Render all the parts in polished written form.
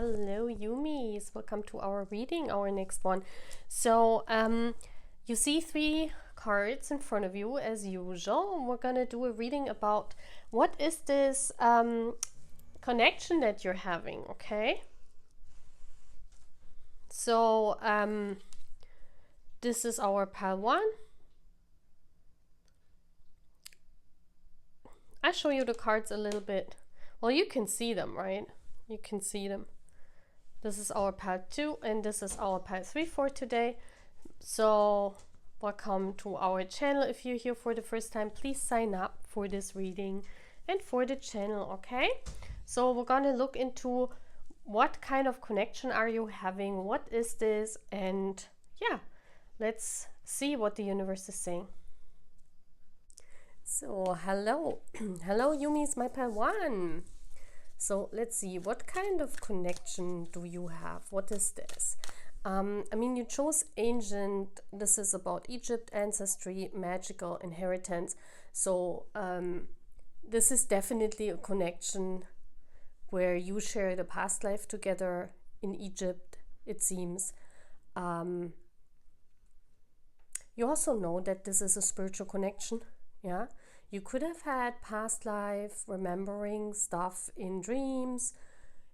Hello, Yumis. Welcome to our reading, our next one. So, you see 3 cards in front of you as usual. We're gonna do a reading about what is this connection that you're having, okay? So, this is our pile 1. I'll show you the cards a little bit. Well, you can see them, right? You can see them. This is our pile 2 and this is our pile 3 for today. So welcome to our channel. If you're here for the first time, please sign up for this reading and for the channel, okay? So we're gonna look into what kind of connection are you having, what is this, and yeah, let's see what the universe is saying. So hello, hello Yumis, my pile 1. So let's see, what kind of connection do you have? What is this? I mean, you chose ancient. This is about Egypt, ancestry, magical inheritance. So this is definitely a connection where you share the past life together in Egypt, it seems. You also know that this is a spiritual connection. Yeah, you could have had past life, remembering stuff in dreams,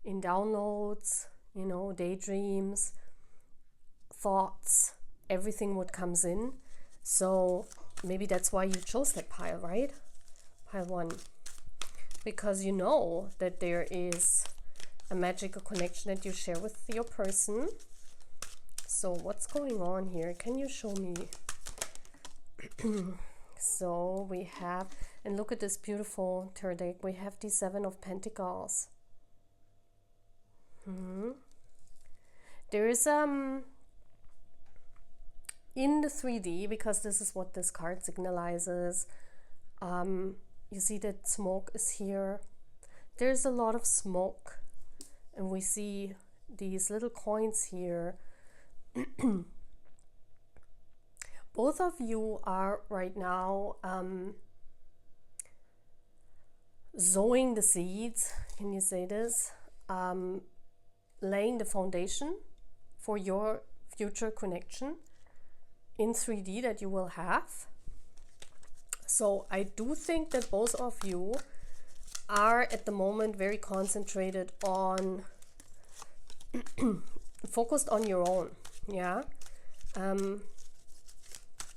in downloads, you know, daydreams, thoughts, everything what comes in. So maybe that's why you chose that pile, right? Pile 1. Because you know that there is a magical connection that you share with your person. So what's going on here? Can you show me? So we have, and look at this beautiful tarot deck, we have the 7 of Pentacles. There is in the 3D, because this is what this card signalizes, you see that smoke is here. There's a lot of smoke, and we see these little coins here. Both of you are right now sowing the seeds, can you say this? Laying the foundation for your future connection in 3D that you will have. So I do think that both of you are at the moment very concentrated on, focused on your own, yeah?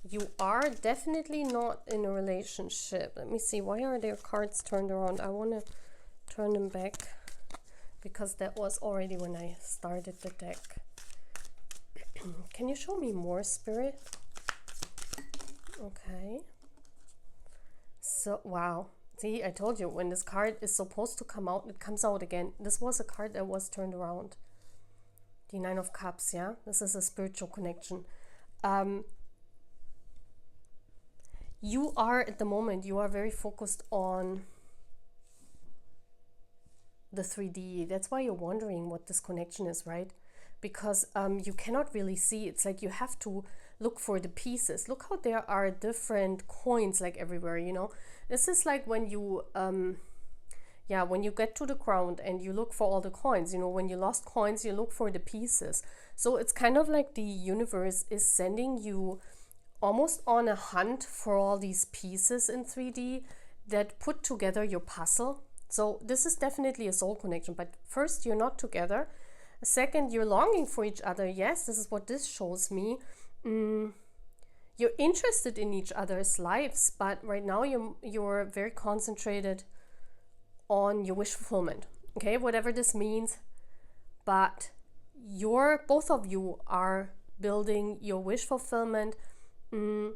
You are definitely not in a relationship. Let me see, why are their cards turned around? I want to turn them back because that was already when I started the deck. Can you show me more, Spirit? Okay. So, wow. See, I told you, when this card is supposed to come out, it comes out again. This was a card that was turned around. The 9 of Cups, yeah? This is a spiritual connection. You are, at the moment, you are very focused on the 3D. That's why you're wondering what this connection is, right? Because you cannot really see. It's like you have to look for the pieces. Look how there are different coins like everywhere, you know? This is like when you, when you get to the ground and you look for all the coins, you know, when you lost coins, you look for the pieces. So it's kind of like the universe is sending you almost on a hunt for all these pieces in 3D that put together your puzzle. So this is definitely a soul connection, but first, you're not together. Second, you're longing for each other. Yes, this is what this shows me. You're interested in each other's lives, but right now you're very concentrated on your wish fulfillment. Okay, whatever this means, but both of you are building your wish fulfillment. And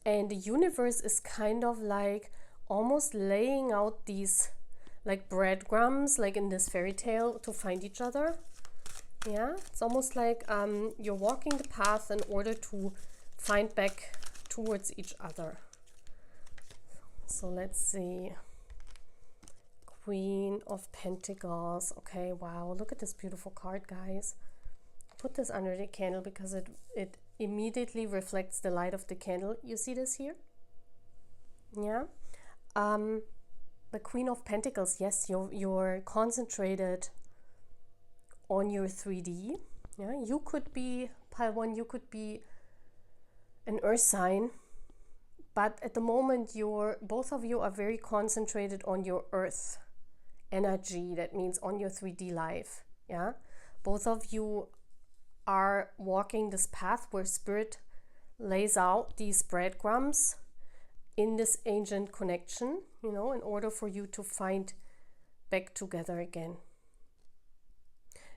the universe is kind of like almost laying out these like breadcrumbs, like in this fairy tale, to find each other. Yeah, it's almost like you're walking the path in order to find back towards each other. So let's see. Queen of Pentacles. Okay, wow, look at this beautiful card, guys. Put this under the candle because it immediately reflects the light of the candle. You see this here? Yeah. The Queen of Pentacles. Yes, you're concentrated on your 3D. Yeah, you could be, pile 1, you could be an earth sign, but at the moment both of you are very concentrated on your earth energy. That means on your 3D life. Yeah, both of you are walking this path where spirit lays out these breadcrumbs in this ancient connection, you know, in order for you to find back together again.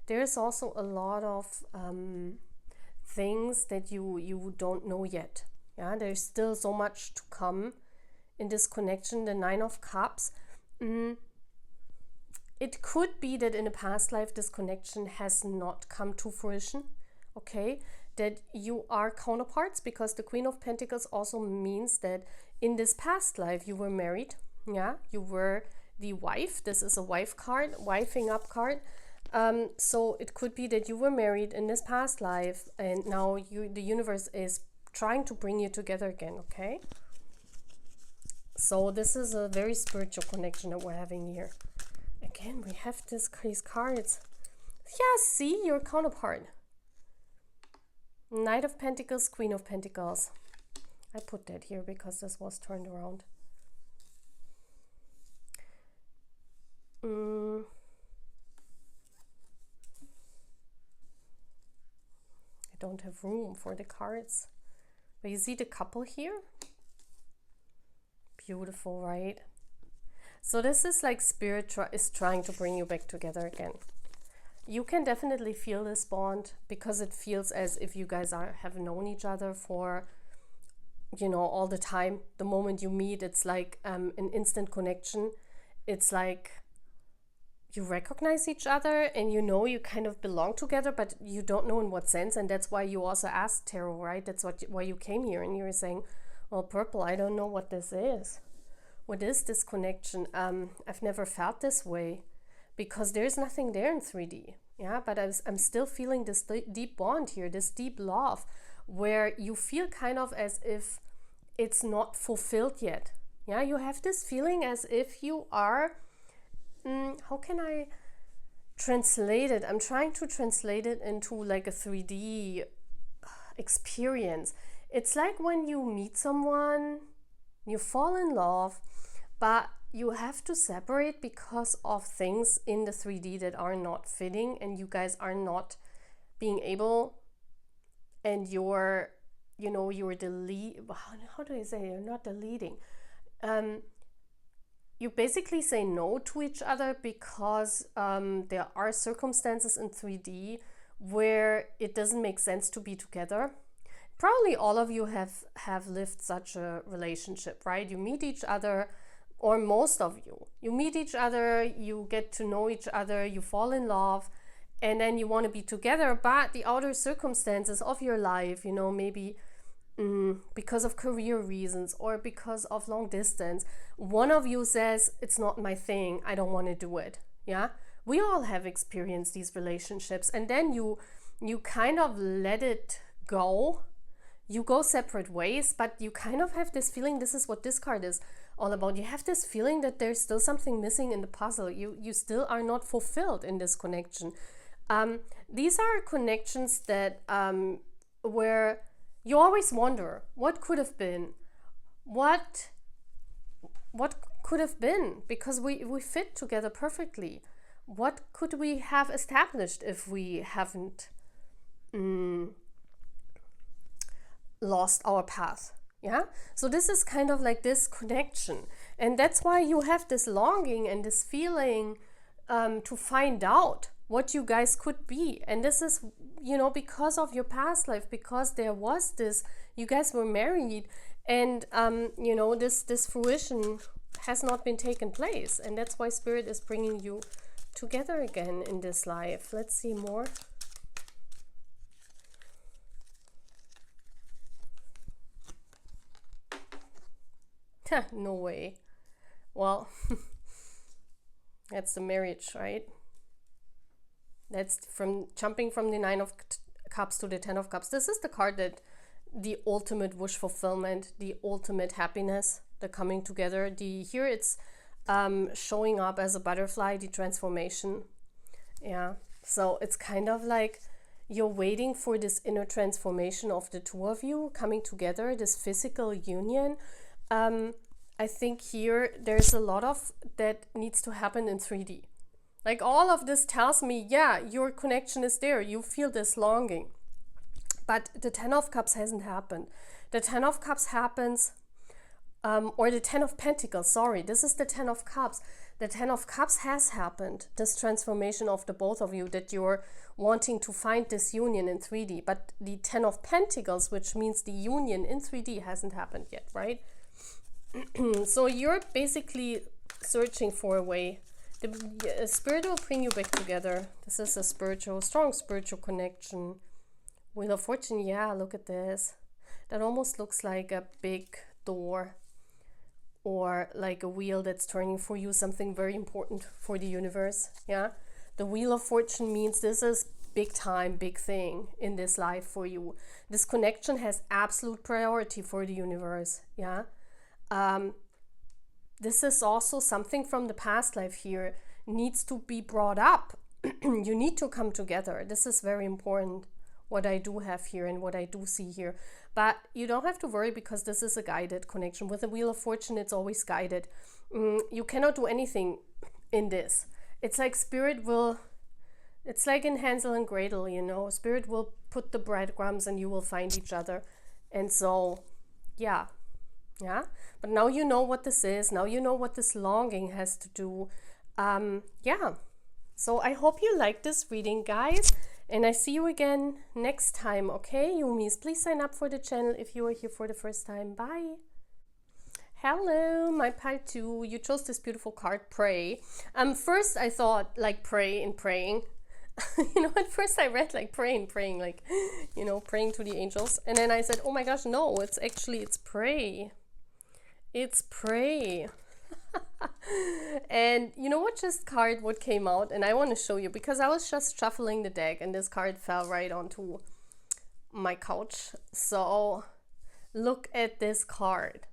There's also a lot of things that you don't know yet. Yeah, there's still so much to come in this connection. The 9 of Cups. It could be that in a past life this connection has not come to fruition. Okay, that you are counterparts, because the Queen of Pentacles also means that in this past life you were married. Yeah, you were the wife. This is a wife card, wifing up card. So it could be that you were married in this past life, and now the universe is trying to bring you together again. Okay, so this is a very spiritual connection that we're having here. Again, we have these cards. Yeah, see, your counterpart. Knight of Pentacles, Queen of Pentacles. I put that here because this was turned around. I don't have room for the cards. But you see the couple here? Beautiful, right? So this is like spirit is trying to bring you back together again. You can definitely feel this bond, because it feels as if you guys have known each other for, you know, all the time. The moment you meet, it's like an instant connection. It's like you recognize each other and you know you kind of belong together, but you don't know in what sense. And that's why you also asked tarot, right? That's why you came here, and you were saying, well, purple, I don't know what this is. What is this connection? I've never felt this way, because there's nothing there in 3D. Yeah, but I'm still feeling this deep bond here, this deep love, where you feel kind of as if it's not fulfilled yet. Yeah, you have this feeling as if you are, how can I translate it? I'm trying to translate it into like a 3D experience. It's like when you meet someone, you fall in love, but you have to separate because of things in the 3D that are not fitting, and you guys are not being able, and you're, you know, you're how do I say, you're not deleting. You basically say no to each other because there are circumstances in 3D where it doesn't make sense to be together. Probably all of you have lived such a relationship, right? You meet each other, or most of you meet each other, you get to know each other, you fall in love, and then you want to be together, but the outer circumstances of your life, you know, maybe because of career reasons or because of long distance, one of you says, it's not my thing, I don't want to do it. Yeah, we all have experienced these relationships, and then you kind of let it go. You go separate ways, but you kind of have this feeling, this is what this card is all about. You have this feeling that there's still something missing in the puzzle. You still are not fulfilled in this connection. These are connections that where you always wonder, what could have been? What could have been? Because we fit together perfectly. What could we have established if we haven't lost our path? Yeah, so this is kind of like this connection, and that's why you have this longing and this feeling to find out what you guys could be. And this is, you know, because of your past life, because there was this, you guys were married, and you know, this fruition has not been taken place, and that's why spirit is bringing you together again in this life. Let's see more. No way. Well, that's the marriage, right? That's from jumping from the 9 of Cups to the 10 of Cups. This is the card that the ultimate wish fulfillment, the ultimate happiness, the coming together. Here it's showing up as a butterfly, the transformation. Yeah, So it's kind of like you're waiting for this inner transformation of the two of you coming together, this physical union. I think here there's a lot of that needs to happen in 3D. Like all of this tells me, yeah, your connection is there. You feel this longing. But the 10 of Cups hasn't happened. The 10 of Cups happens, or the 10 of Pentacles, sorry, this is the 10 of Cups. The 10 of Cups has happened, this transformation of the both of you, that you're wanting to find this union in 3D. But the 10 of Pentacles, which means the union in 3D, hasn't happened yet, right? So you're basically searching for a way. The spirit will bring you back together. This is a strong spiritual connection. Wheel of Fortune, yeah, look at this. That almost looks like a big door, or like a wheel that's turning for you, something very important for the universe. Yeah, the Wheel of Fortune means this is big time, big thing in this life for you. This connection has absolute priority for the universe. Yeah, this is also something from the past life here, needs to be brought up. You need to come together. This is very important, what I do have here and what I do see here. But you don't have to worry, because this is a guided connection. With the Wheel of Fortune, it's always guided. You cannot do anything in this. It's like Spirit will, it's like in Hansel and Gretel, you know, Spirit will put the breadcrumbs and you will find each other. And so, yeah. But now you know what this is. Now you know what this longing has to do. Yeah. So I hope you like this reading, guys. And I see you again next time, okay? Yumis, please sign up for the channel if you are here for the first time. Bye. Hello, my pile 2. You chose this beautiful card, Pray. First I thought like pray and praying. You know, at first I read like pray and praying, like, you know, praying to the angels. And then I said, oh my gosh, no, it's pray. It's pray. And you know what what came out, and I want to show you, because I was just shuffling the deck and this card fell right onto my couch. So look at this card.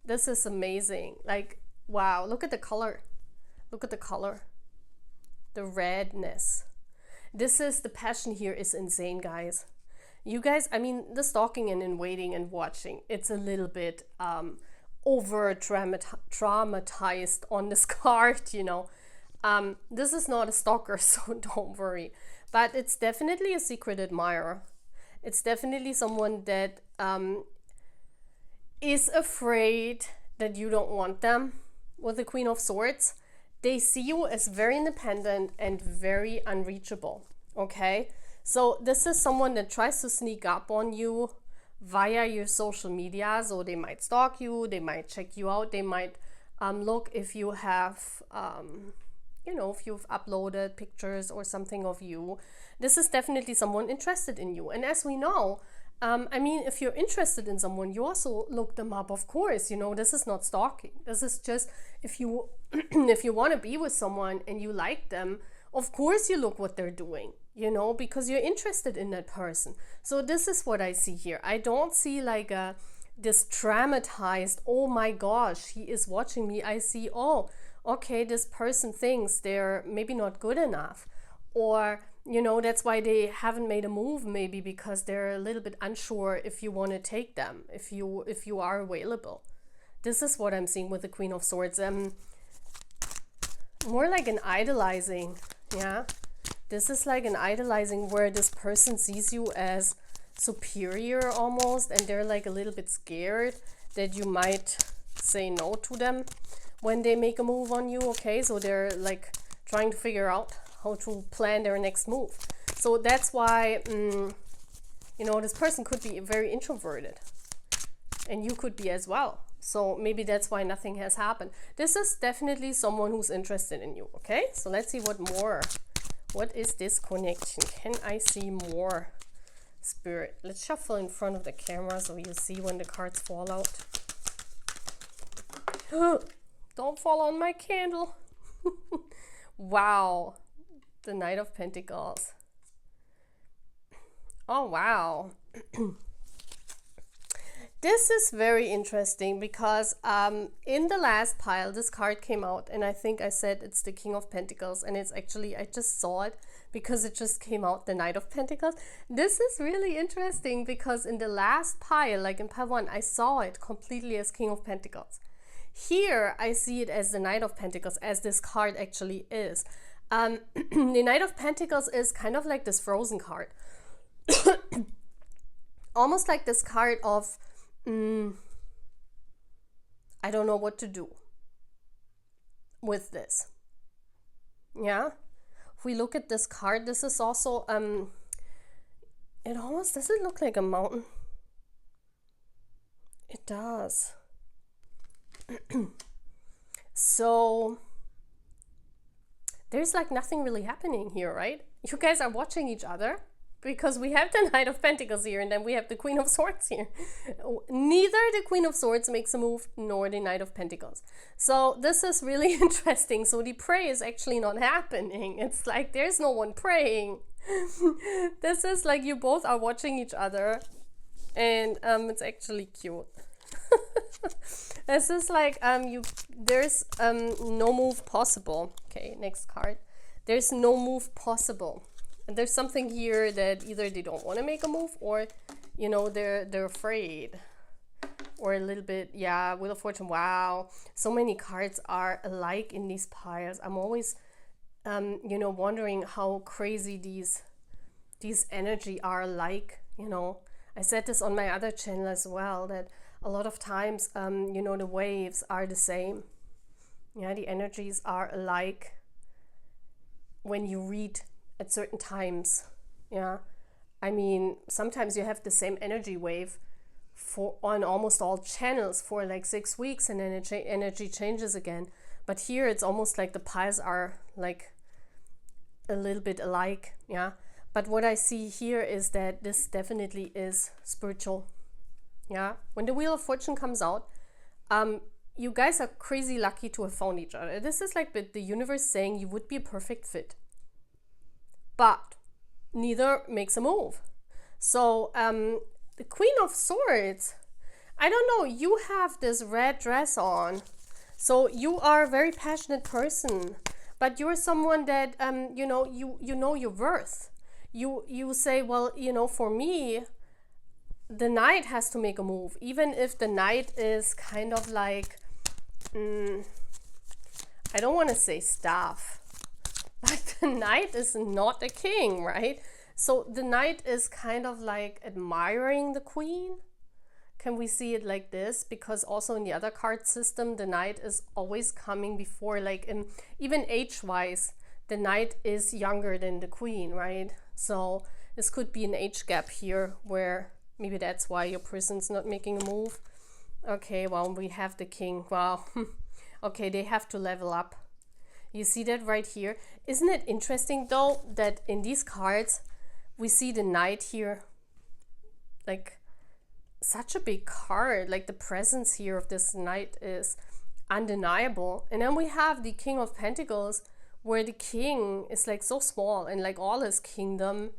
This is amazing. Like, wow, look at the color. Look at the color. The redness. This is, the passion here is insane, guys. You guys, I mean, the stalking and in waiting and watching, it's a little bit over traumatized on this card, you know. This is not a stalker, so don't worry. But it's definitely a secret admirer. It's definitely someone that is afraid that you don't want them. With the Queen of Swords, they see you as very independent and very unreachable, okay? So this is someone that tries to sneak up on you via your social media. So they might stalk you, they might check you out, they might look if you have you know, if you've uploaded pictures or something of you. This is definitely someone interested in you. And as we know, I mean, if you're interested in someone, you also look them up, of course. You know, this is not stalking. This is just, if you if you want to be with someone and you like them, of course you look what they're doing, you know, because you're interested in that person. So this is what I see here. I don't see like this traumatized, oh my gosh, he is watching me. I see, oh, okay, this person thinks they're maybe not good enough, or, you know, that's why they haven't made a move, maybe because they're a little bit unsure if you want to take them, if you are available. This is what I'm seeing with the Queen of Swords. More like an idolizing. Yeah, this is like an idolizing, where this person sees you as superior almost, and they're like a little bit scared that you might say no to them when they make a move on you. Okay, so they're like trying to figure out how to plan their next move. So that's why you know, this person could be very introverted, and you could be as well. So maybe that's why nothing has happened. This is definitely someone who's interested in you. Okay, so let's see what more. What is this connection? Can I see more, Spirit? Let's shuffle in front of the camera so you see when the cards fall out. Don't fall on my candle. Wow. The Knight of Pentacles. Oh, wow. This is very interesting because in the last pile, this card came out, and I think I said it's the King of Pentacles, and it's actually, I just saw it because it just came out, the Knight of Pentacles. This is really interesting because in the last pile, like in pile 1, I saw it completely as King of Pentacles. Here, I see it as the Knight of Pentacles, as this card actually is. The Knight of Pentacles is kind of like this frozen card. Almost like this card of, I don't know what to do with this. Yeah. If we look at this card, this is also, it almost, does it look like a mountain? It does. So there's like nothing really happening here, right? You guys are watching each other because we have the Knight of Pentacles here and then we have the Queen of Swords here. Neither the Queen of Swords makes a move nor the Knight of Pentacles. So this is really interesting. So the pray is actually not happening. It's like there's no one praying. This is like you both are watching each other, and it's actually cute. This is like there's no move possible. Okay, next card. There's no move possible. And there's something here that either they don't want to make a move, or you know, they're afraid, or a little bit. Yeah, Wheel of Fortune. Wow, so many cards are alike in these piles. I'm always you know, wondering how crazy these energy are alike. You know, I said this on my other channel as well, that a lot of times you know, the waves are the same. Yeah, the energies are alike when you read at certain times. Yeah, I mean, sometimes you have the same energy wave for on almost all channels for like 6 weeks, and then energy changes again. But here it's almost like the piles are like a little bit alike. Yeah, but what I see here is that this definitely is spiritual. Yeah, when the Wheel of Fortune comes out, you guys are crazy lucky to have found each other. This is like the universe saying you would be a perfect fit, but neither makes a move. So the Queen of Swords, I don't know, you have this red dress on, so you are a very passionate person, but you're someone that you know, you know your worth. You say, well, you know, for me, the knight has to make a move, even if the knight is kind of like, I don't want to say staff, but the knight is not a king, right? So the knight is kind of like admiring the queen. Can we see it like this? Because also in the other card system, the knight is always coming before, like in, even age-wise, the knight is younger than the queen, right? So this could be an age gap here where maybe that's why your person's not making a move. Okay, well, we have the king. Wow. Okay, they have to level up. You see that right here? Isn't it interesting though that in these cards we see the knight here, like such a big card, like the presence here of this knight is undeniable. And then we have the King of Pentacles, where the king is like so small and like all his kingdom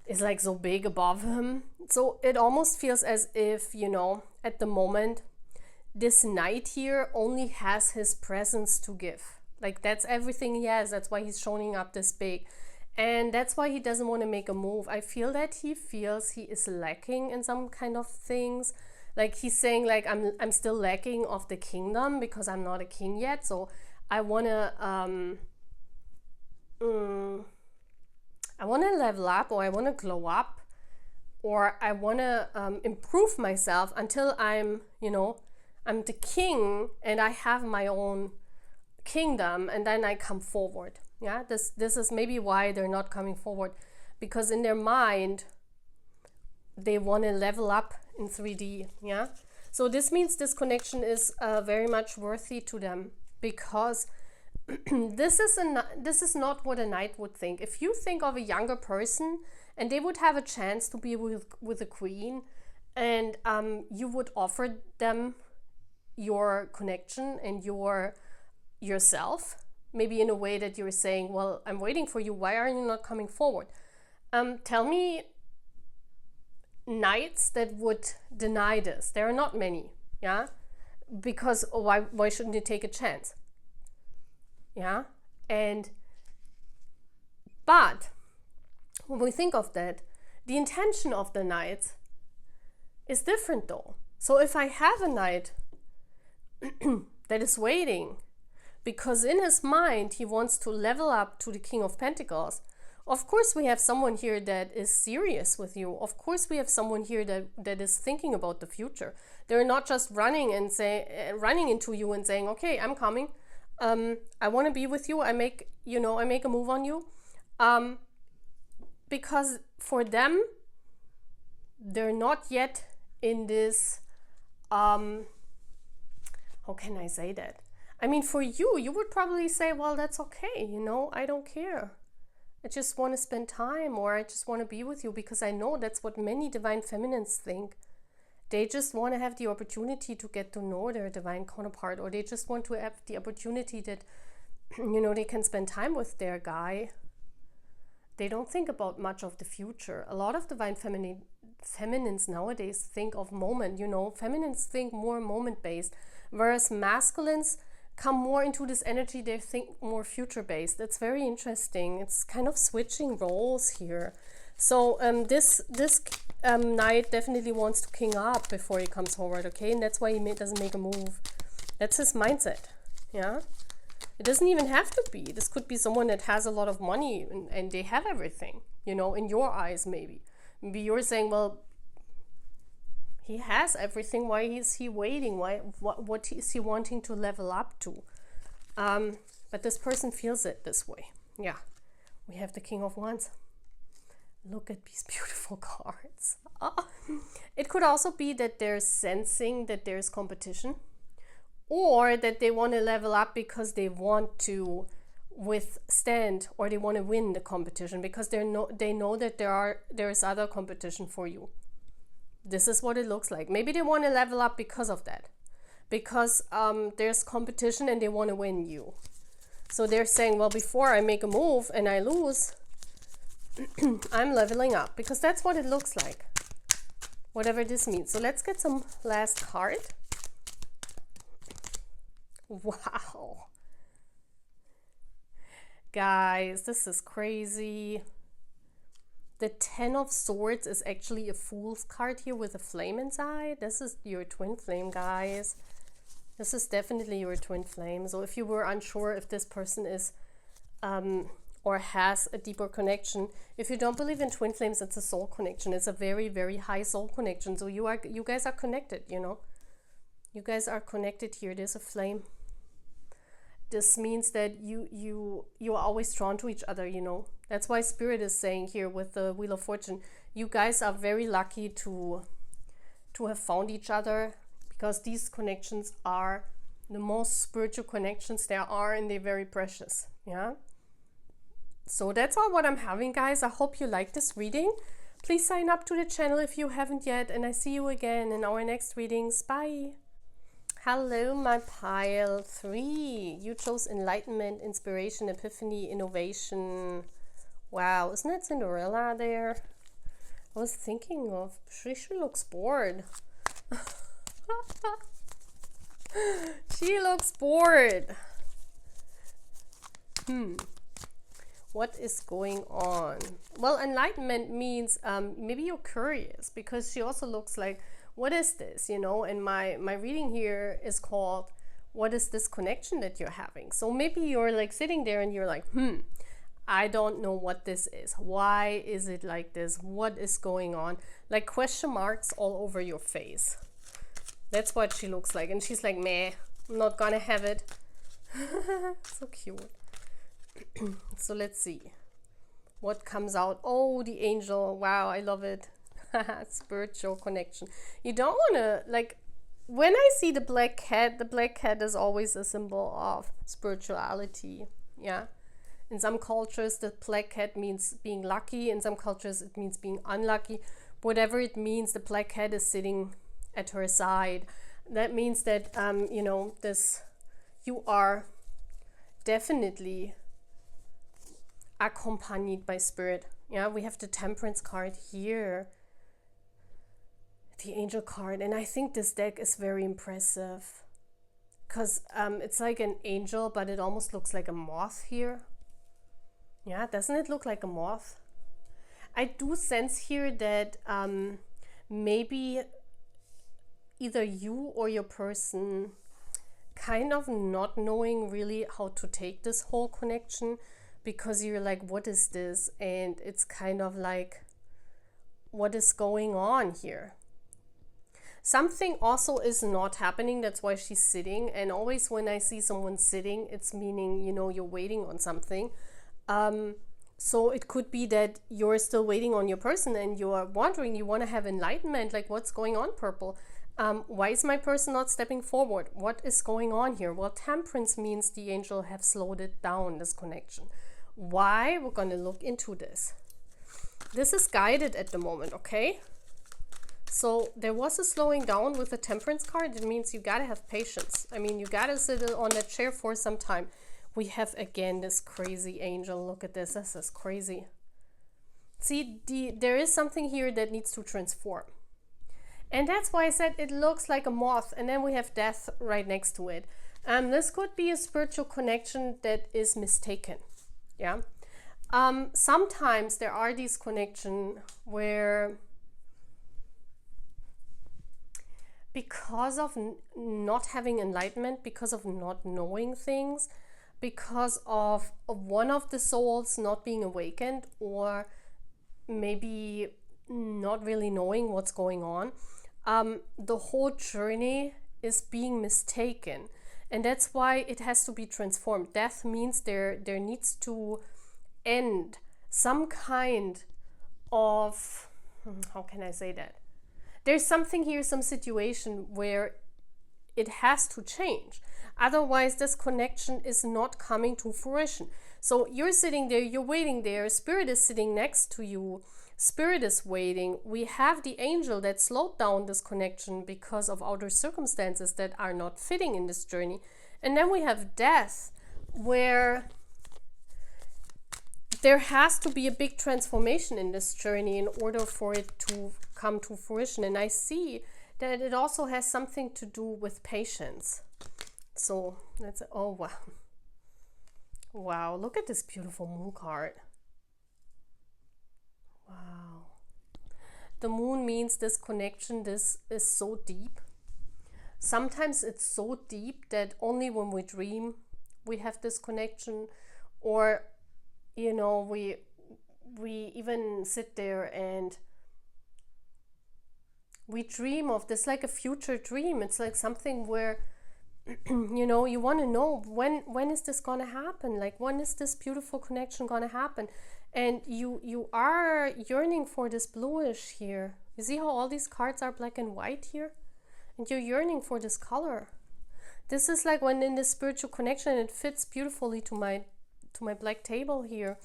is like so big above him. So it almost feels as if, you know, at the moment this knight here only has his presence to give. Like that's everything he has. That's why he's showing up this big, and that's why he doesn't want to make a move. I feel that he feels he is lacking in some kind of things. Like he's saying, like, I'm still lacking of the kingdom because I'm not a king yet. So I wanna level up, or I wanna glow up, or I wanna improve myself until I'm, you know, I'm the king and I have my own kingdom, and then I come forward. Yeah, this is maybe why they're not coming forward, because in their mind they want to level up in 3D. Yeah, so this means this connection is very much worthy to them, because this is not what a knight would think. If you think of a younger person and they would have a chance to be with a queen, and you would offer them your connection and yourself, maybe in a way that you're saying, well, I'm waiting for you, why are you not coming forward? Tell me knights that would deny this. There are not many, yeah? Because why shouldn't you take a chance? Yeah? But when we think of that, the intention of the knight is different though. So if I have a knight that is waiting because in his mind he wants to level up to the King of Pentacles, of course we have someone here that is serious with you. Of course we have someone here that is thinking about the future. They're not just running into you and saying, okay, I'm coming. I want to be with you. I make a move on you. Because for them, they're not yet in this, how can I say that? I mean, for you would probably say, well, that's okay, I don't care. I just want to spend time, or I just want to be with you, because I know that's what many divine feminines think. They just want to have the opportunity to get to know their divine counterpart, or they just want to have the opportunity that, they can spend time with their guy. They don't think about much of the future. A lot of divine feminines nowadays think of moment, feminines think more moment-based, whereas masculines come more into this energy, they think more future-based. It's very interesting. It's kind of switching roles here. So this knight definitely wants to king up before he comes forward, okay? And that's why he doesn't make a move. That's his mindset, yeah? It doesn't even have to be. This could be someone that has a lot of money and they have everything, in your eyes maybe. Maybe you're saying, well, he has everything. Why is he waiting? What is he wanting to level up to? But this person feels it this way. Yeah, we have the King of Wands. Look at these beautiful cards. It could also be that they're sensing that there's competition, or that they want to level up because they want to withstand, or they want to win the competition because they know that there is other competition for you. This is what it looks like. Maybe they want to level up because of that, because there's competition and they want to win you. So they're saying, well, before I make a move and I lose, I'm leveling up, because that's what it looks like, whatever this means. So let's get some last card. Wow. Guys, this is crazy. The 10 of Swords is actually a Fool's card here with a flame inside. This is your twin flame, guys. This is definitely your twin flame. So if you were unsure if this person is or has a deeper connection, if you don't believe in twin flames, it's a soul connection. It's a very, very high soul connection. So you guys are connected, You guys are connected here. There's a flame. This means that you are always drawn to each other, That's why Spirit is saying here with the Wheel of Fortune, you guys are very lucky to have found each other, because these connections are the most spiritual connections there are, and they're very precious, yeah? So that's all what I'm having, guys. I hope you like this reading. Please sign up to the channel if you haven't yet, and I see you again in our next readings. Bye. Hello, my pile 3. You chose enlightenment, inspiration, epiphany, innovation. Wow, isn't that Cinderella there? I was thinking of, she looks bored. She looks bored. What is going on? Well, enlightenment means maybe you're curious, because she also looks like, what is this, And my reading here is called, what is this connection that you're having? So maybe you're like sitting there and you're like, I don't know what this is. Why is it like this? What is going on? Like question marks all over your face. That's what she looks like. And she's like, meh, I'm not gonna have it. So cute. So let's see what comes out. Oh, the angel. Wow, I love it. Spiritual connection. You don't want to, like, when I see the black cat is always a symbol of spirituality. Yeah. In some cultures, the black cat means being lucky. In some cultures, it means being unlucky. Whatever it means, the black cat is sitting at her side. That means that, you are definitely accompanied by spirit. Yeah, we have the Temperance card here. the angel card. And I think this deck is very impressive because it's like an angel, but it almost looks like a moth here. Yeah, doesn't it look like a moth? I do sense here that maybe either you or your person kind of not knowing really how to take this whole connection, because you're like, what is this? And it's kind of like, what is going on here? Something also is not happening. That's why she's sitting. And always when I see someone sitting, it's meaning, you know, you're waiting on something. So it could be that you're still waiting on your person and you're wondering, you want to have enlightenment, like what's going on, purple? Why is my person not stepping forward? What is going on here? Well, temperance means the angel have slowed it down, this connection. Why? We're going to look into this. This is guided at the moment, okay? So there was a slowing down with the temperance card. It means you got to have patience. I mean, you got to sit on that chair for some time. We have again this crazy angel. Look at this. This is crazy. See, there is something here that needs to transform. And that's why I said it looks like a moth. And then we have death right next to it. This could be a spiritual connection that is mistaken. Yeah. Sometimes there are these connections where, because of not having enlightenment, because of not knowing things, because of one of the souls not being awakened, or maybe not really knowing what's going on, the whole journey is being mistaken. And that's why it has to be transformed. Death means there needs to end some kind of, how can I say that? There's something here, some situation where it has to change. Otherwise, this connection is not coming to fruition. So you're sitting there, you're waiting there, Spirit is sitting next to you, Spirit is waiting. We have the angel that slowed down this connection because of outer circumstances that are not fitting in this journey. And then we have death, where there has to be a big transformation in this journey in order for it to come to fruition. And I see that it also has something to do with patience. So that's, oh wow. Wow, look at this beautiful moon card. Wow. The moon means this connection, this is so deep. Sometimes it's so deep that only when we dream we have this connection, or you know, we even sit there and we dream of this, like a future dream. It's like something where, you know, you want to know when is this gonna happen? Like, when is this beautiful connection gonna happen? And you are yearning for this bluish here. You see how all these cards are black and white here? And you're yearning for this color. This is like when in this spiritual connection, it fits beautifully to my black table here.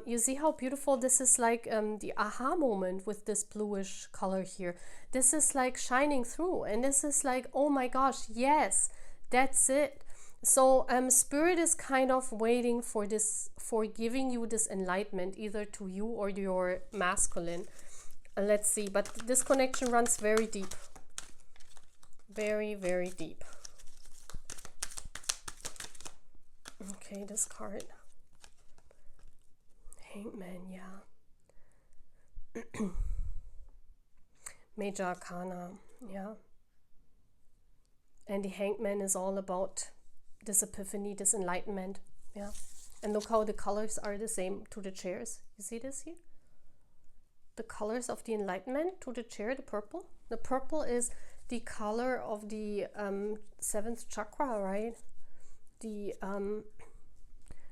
You see how beautiful this is, like the aha moment with this bluish color here. This is like shining through, and this is like, oh my gosh, yes, that's it. So Spirit is kind of waiting for this, for giving you this enlightenment, either to you or your masculine. Let's see, but this connection runs very deep. Very, very deep. Okay, this card. Hangman, yeah. Major Arcana, yeah. And the Hangman is all about this epiphany, this enlightenment, yeah. And look how the colors are the same to the chairs. You see this here? The colors of the enlightenment to the chair, the purple. The purple is the color of the 7th chakra, right? The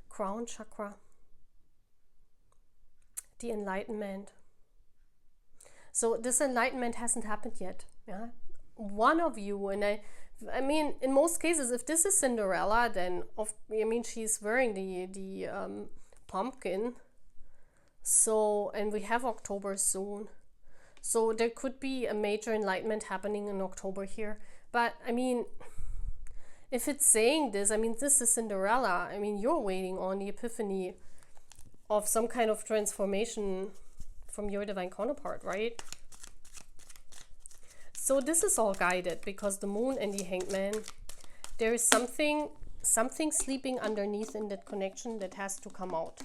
crown chakra. The enlightenment. So this enlightenment hasn't happened yet. Yeah, one of you, and I mean, in most cases, if this is Cinderella, then I mean, she's wearing the pumpkin. So, and we have October soon. So there could be a major enlightenment happening in October here. But I mean, if it's saying this, I mean, this is Cinderella. I mean, you're waiting on the epiphany of some kind of transformation from your divine counterpart, right? So this is all guided because the moon and the hanged man, there is something sleeping underneath in that connection that has to come out.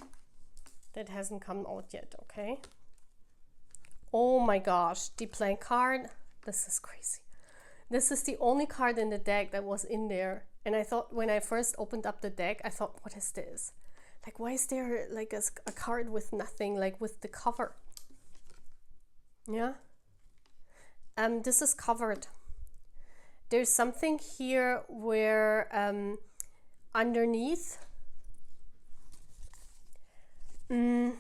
That hasn't come out yet, okay? Oh my gosh, the blank card. This is crazy. This is the only card in the deck that was in there. And I thought, when I first opened up the deck, I thought, what is this? Like, why is there like a card with nothing, like with the cover? Yeah. This is covered. There's something here where underneath, this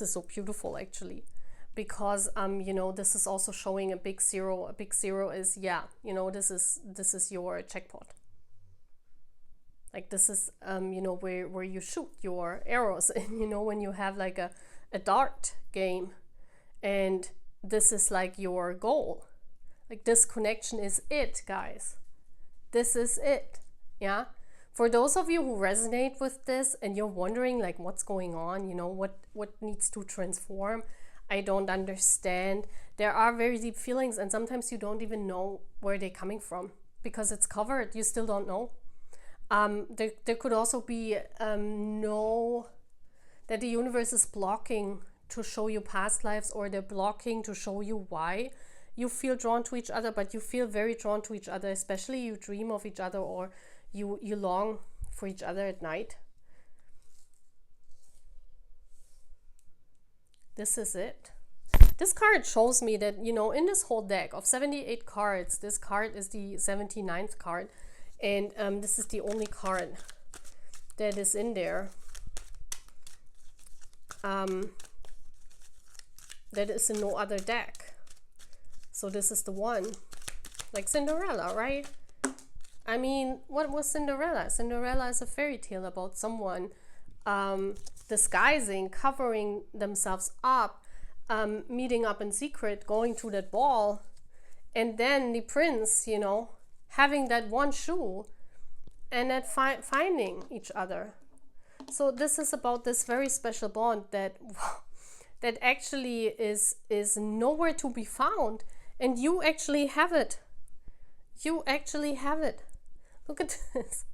is so beautiful actually, because you know, this is also showing a big zero. A big zero is, yeah, you know, this is your jackpot. Like this is you know, where you shoot your arrows, and you know, when you have like a dart game, and this is like your goal. Like this connection is it, guys. This is it. Yeah. For those of you who resonate with this and you're wondering like what's going on, you know, what needs to transform, I don't understand. There are very deep feelings, and sometimes you don't even know where they're coming from because it's covered. You still don't know. There could also be no, that the universe is blocking to show you past lives, or they're blocking to show you why you feel drawn to each other, but you feel very drawn to each other, especially you dream of each other, or you long for each other at night. This is it. This card shows me that, you know, in this whole deck of 78 cards, this card is the 79th card, and this is the only card that is in there that is in no other deck. So this is the one, like Cinderella, right? I mean, what was Cinderella? Cinderella is a fairy tale about someone disguising, covering themselves up, meeting up in secret, going to that ball, and then the prince, you know, having that one shoe, and then finding each other. So this is about this very special bond that that actually is nowhere to be found, and you actually have it. You actually have it. Look at this.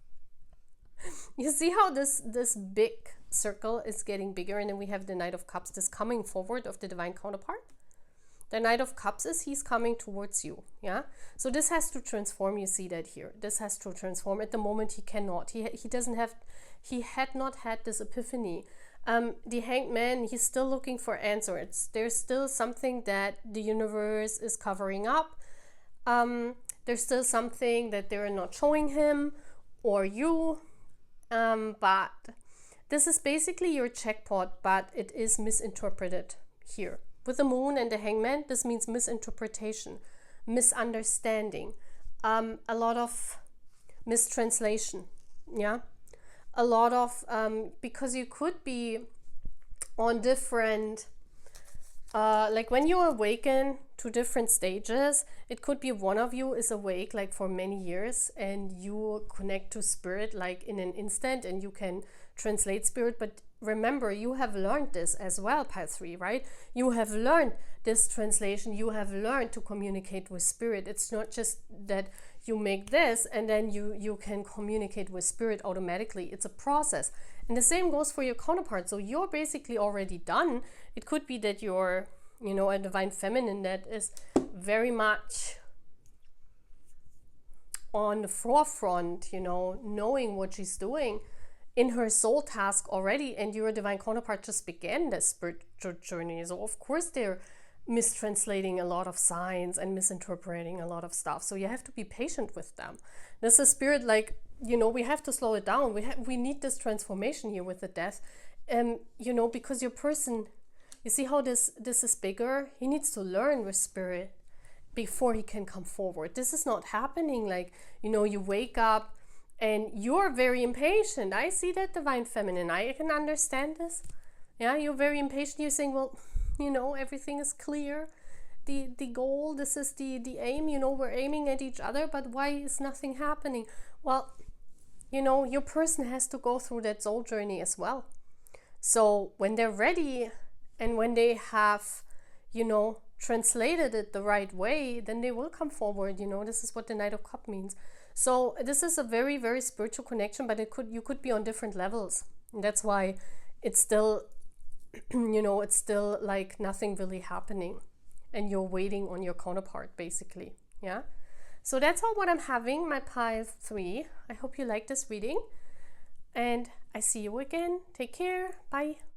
You see how this big circle is getting bigger, and then we have the Knight of Cups, this coming forward of the divine counterpart. The Knight of Cups is he's coming towards you. Yeah. So this has to transform. You see that here. This has to transform. At the moment he cannot. He had not had this epiphany. The Hanged Man, he's still looking for answers. There's still something that the universe is covering up. There's still something that they're not showing him or you. But this is basically your jackpot, but it is misinterpreted here. With the Moon and the Hangman, this means misinterpretation, misunderstanding, a lot of mistranslation, yeah? A lot of, because you could be on different, like when you awaken to different stages, it could be one of you is awake like for many years, and you connect to spirit like in an instant, and you can translate spirit. But remember, you have learned this as well, Pile 3, right? You have learned this translation. You have learned to communicate with spirit. It's not just that you make this and then you can communicate with spirit automatically. It's a process. And the same goes for your counterpart. So you're basically already done. It could be that you're, you know, a divine feminine that is very much on the forefront, you know, knowing what she's doing in her soul task already, and your divine counterpart just began this spiritual journey. So of course they're mistranslating a lot of signs and misinterpreting a lot of stuff. So you have to be patient with them. This is spirit, like, you know, we have to slow it down. We need this transformation here with the death. You know, because your person, you see how this is bigger? He needs to learn with spirit before he can come forward. This is not happening like, you know, you wake up and you're very impatient. I see that, divine feminine. I can understand this. Yeah, you're very impatient. You're saying, well, you know, everything is clear. The goal, this is the aim, you know, we're aiming at each other, but why is nothing happening? Well, you know, your person has to go through that soul journey as well. So when they're ready and when they have, you know, translated it the right way, then they will come forward. You know, this is what the Knight of Cups means. So this is a very, very spiritual connection, but you could be on different levels. And that's why it's still, you know, it's still like nothing really happening. And you're waiting on your counterpart, basically. Yeah. So that's all what I'm having, my pile 3. I hope you like this reading. And I see you again. Take care. Bye.